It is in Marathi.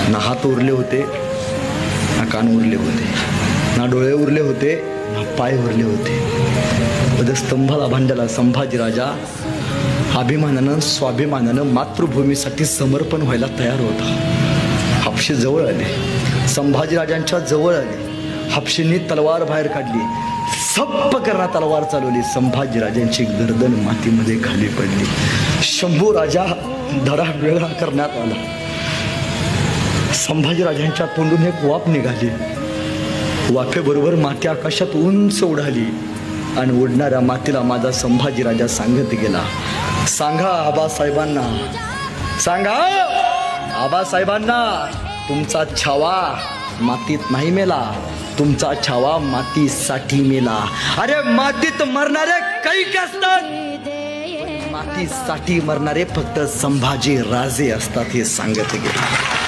ना हात उरले होते, ना कान उरले होते, ना डोळे उरले होते, ना पाय उरले होते. वधस्तंभाला भांडला संभाजी राजा अभिमानानं स्वाभिमानानं मातृभूमीसाठी समर्पण व्हायला तयार होता. हापशे जवळ आले, संभाजीराजांच्या जवळ आले. हापशेंनी तलवार बाहेर काढली, सप्प करणा तलवार चालवली. संभाजीराजांची गर्दन मातीमध्ये खाली पडली. शंभू राजा धडा वेगळा करण्यात आला. संभाजीराजांच्या तोंडून एक वाफ निघाली. वाफेबरोबर माती आकाशात उंच उडाली आणि उडणाऱ्या मातीला माझा संभाजीराजा सांगत गेला, सांगा आबासाहेबांना, सांगा आबासाहेबांना, तुमचा छावा मातीत नाही मेला, तुमचा छावा मातीसाठी मेला. अरे मातीत मरणारे काही असतात, मातीसाठी मरणारे फक्त संभाजी राजे असतात, हे सांगत गेले.